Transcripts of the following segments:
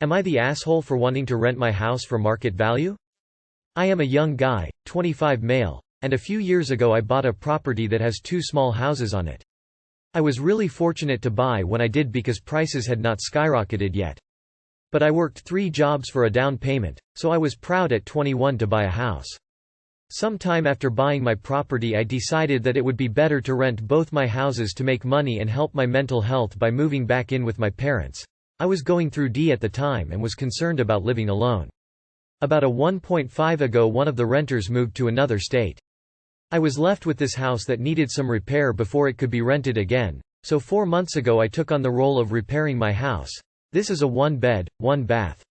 Am I the asshole for wanting to rent my house for market value? I am a young guy, 25 male, and a few years ago I bought a property that has 2 small houses on it. I was really fortunate to buy when I did because prices had not skyrocketed yet. But I worked 3 jobs for a down payment, so I was proud at 21 to buy a house. Some time after buying my property I decided that it would be better to rent both my houses to make money and help my mental health by moving back in with my parents. I was going through D at the time and was concerned about living alone. About a 1.5 ago one of the renters moved to another state. I was left with this house that needed some repair before it could be rented again, so 4 months ago I took on the role of repairing my house. This is a 1-bed, 1-bath.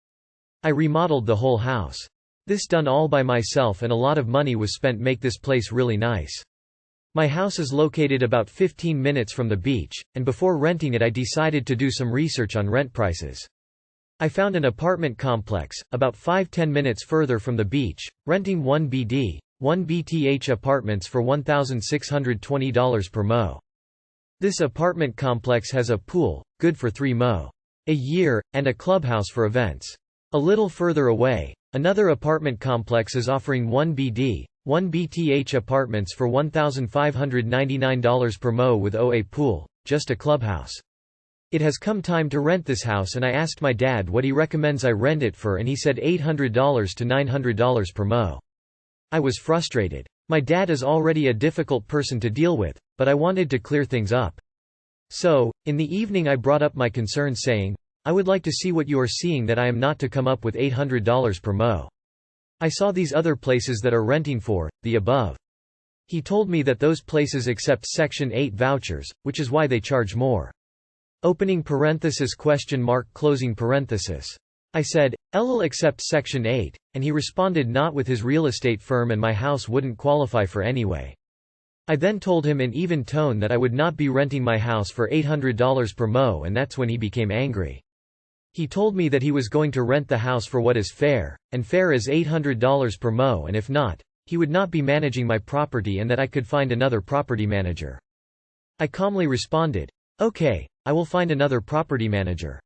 I remodeled the whole house. This done all by myself and a lot of money was spent make this place really nice. My house is located about 15 minutes from the beach, and before renting it I decided to do some research on rent prices. I found an apartment complex, about 5–10 minutes further from the beach, renting 1 BD, 1 BTH apartments for $1,620 per mo. This apartment complex has a pool, good for 3 mo a year, and a clubhouse for events. A little further away, another apartment complex is offering 1 BD, 1 BTH apartments for $1,599 per mo with OA pool, just a clubhouse. It has come time to rent this house and I asked my dad what he recommends I rent it for and he said $800 to $900 per mo. I was frustrated. My dad is already a difficult person to deal with, but I wanted to clear things up. So, in the evening I brought up my concerns saying, I would like to see what you are seeing that I am not to come up with $800 per mo. I saw these other places that are renting for the above. He told me that those places accept Section 8 vouchers, which is why they charge more. Opening parenthesis question mark closing parenthesis. I said, "I'll accept Section 8, and he responded not with his real estate firm and my house wouldn't qualify for anyway. I then told him in even tone that I would not be renting my house for $800 per mo and that's when he became angry. He told me that he was going to rent the house for what is fair, and fair is $800 per mo and if not, he would not be managing my property and that I could find another property manager. I calmly responded, "Okay, I will find another property manager."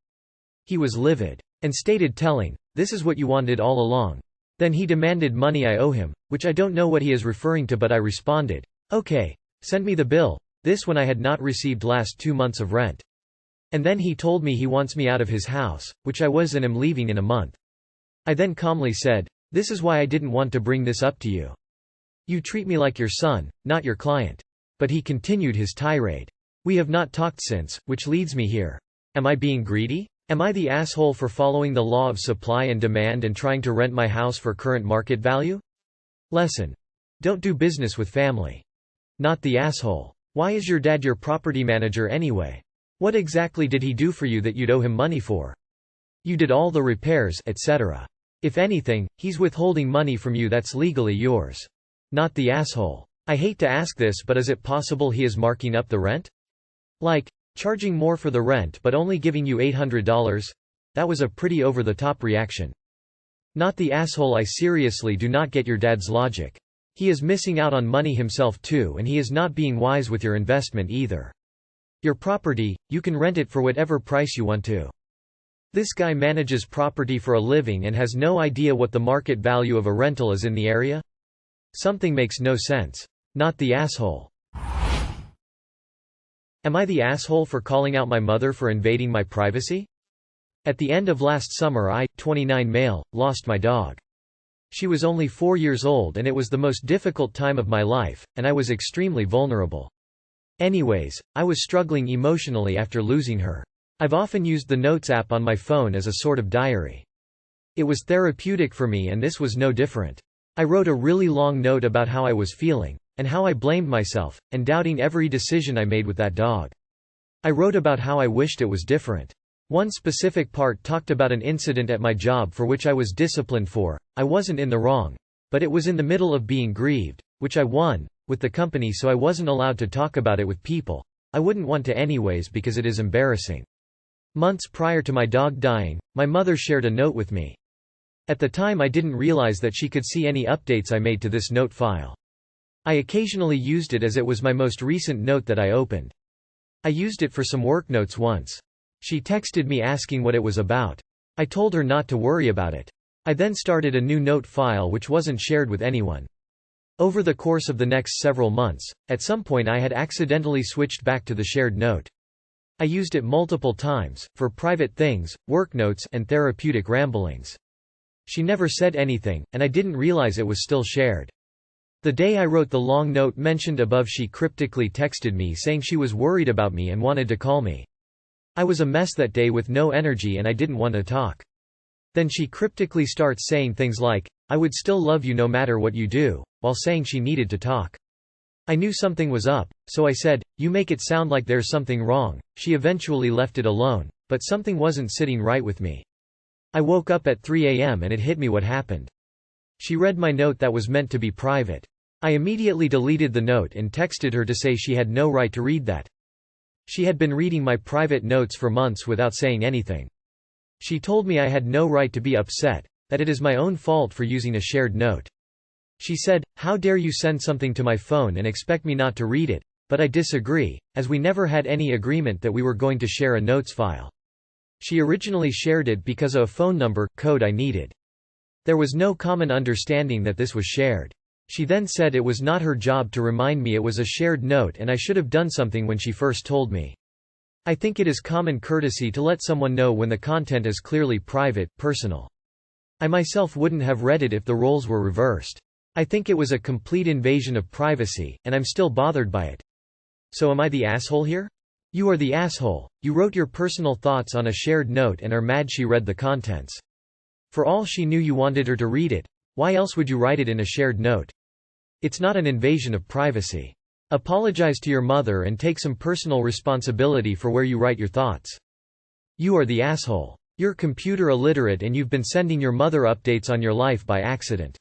He was livid, and stated telling, "This is what you wanted all along." Then he demanded money I owe him, which I don't know what he is referring to but I responded, "Okay, send me the bill," this when I had not received last 2 months of rent. And then he told me he wants me out of his house, which I was and am leaving in a month. I then calmly said, "This is why I didn't want to bring this up to you. You treat me like your son, not your client." But he continued his tirade. We have not talked since, which leads me here. Am I being greedy? Am I the asshole for following the law of supply and demand and trying to rent my house for current market value? Lesson. Don't do business with family. Not the asshole. Why is your dad your property manager anyway? What exactly did he do for you that you'd owe him money for? You did all the repairs, etc. If anything, he's withholding money from you that's legally yours. Not the asshole. I hate to ask this but is it possible he is marking up the rent? Like, charging more for the rent but only giving you $800? That was a pretty over-the-top reaction. Not the asshole. I seriously do not get your dad's logic. He is missing out on money himself too and he is not being wise with your investment either. Your property, you can rent it for whatever price you want to. This guy manages property for a living and has no idea what the market value of a rental is in the area? Something makes no sense. Not the asshole. Am I the asshole for calling out my mother for invading my privacy? At the end of last summer I, 29 male, lost my dog. She was only 4 years old and it was the most difficult time of my life, and I was extremely vulnerable. Anyways, I was struggling emotionally after losing her. I've often used the Notes app on my phone as a sort of diary. It was therapeutic for me and this was no different. I wrote a really long note about how I was feeling, and how I blamed myself, and doubting every decision I made with that dog. I wrote about how I wished it was different. One specific part talked about an incident at my job for which I was disciplined for. I wasn't in the wrong, but it was in the middle of being grieved, which I won, with the company, so I wasn't allowed to talk about it with people. I wouldn't want to anyways because it is embarrassing. Months prior to my dog dying, my mother shared a note with me. At the time I didn't realize that she could see any updates I made to this note file. I occasionally used it as it was my most recent note that I opened. I used it for some work notes once. She texted me asking what it was about. I told her not to worry about it. I then started a new note file which wasn't shared with anyone. Over the course of the next several months, at some point I had accidentally switched back to the shared note. I used it multiple times, for private things, work notes, and therapeutic ramblings. She never said anything, and I didn't realize it was still shared. The day I wrote the long note mentioned above, she cryptically texted me saying she was worried about me and wanted to call me. I was a mess that day with no energy and I didn't want to talk. Then she cryptically starts saying things like, "I would still love you no matter what you do," while saying she needed to talk. I knew something was up, so I said, "You make it sound like there's something wrong." She eventually left it alone, but something wasn't sitting right with me. I woke up at 3 a.m. and it hit me what happened. She read my note that was meant to be private. I immediately deleted the note and texted her to say she had no right to read that. She had been reading my private notes for months without saying anything. She told me I had no right to be upset, that it is my own fault for using a shared note. She said, "How dare you send something to my phone and expect me not to read it?" But I disagree, as we never had any agreement that we were going to share a notes file. She originally shared it because of a phone number code I needed. There was no common understanding that this was shared. She then said it was not her job to remind me it was a shared note and I should have done something when she first told me. I think it is common courtesy to let someone know when the content is clearly private, personal. I myself wouldn't have read it if the roles were reversed. I think it was a complete invasion of privacy, and I'm still bothered by it. So am I the asshole here? You are the asshole. You wrote your personal thoughts on a shared note and are mad she read the contents. For all she knew you wanted her to read it. Why else would you write it in a shared note? It's not an invasion of privacy. Apologize to your mother and take some personal responsibility for where you write your thoughts. You are the asshole. You're computer illiterate and you've been sending your mother updates on your life by accident.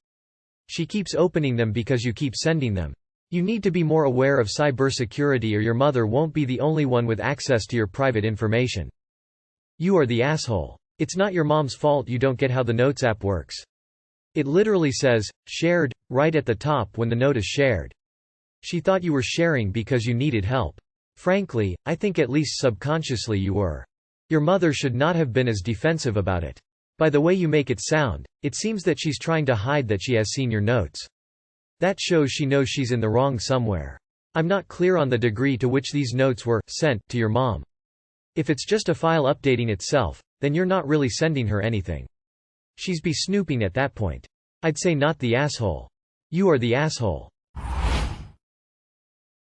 She keeps opening them because you keep sending them. You need to be more aware of cybersecurity or your mother won't be the only one with access to your private information. You are the asshole. It's not your mom's fault you don't get how the Notes app works. It literally says, "shared," right at the top when the note is shared. She thought you were sharing because you needed help. Frankly, I think at least subconsciously you were. Your mother should not have been as defensive about it. By the way you make it sound, it seems that she's trying to hide that she has seen your notes. That shows she knows she's in the wrong somewhere. I'm not clear on the degree to which these notes were sent to your mom. If it's just a file updating itself, then you're not really sending her anything. She's be snooping at that point. I'd say not the asshole. You are the asshole.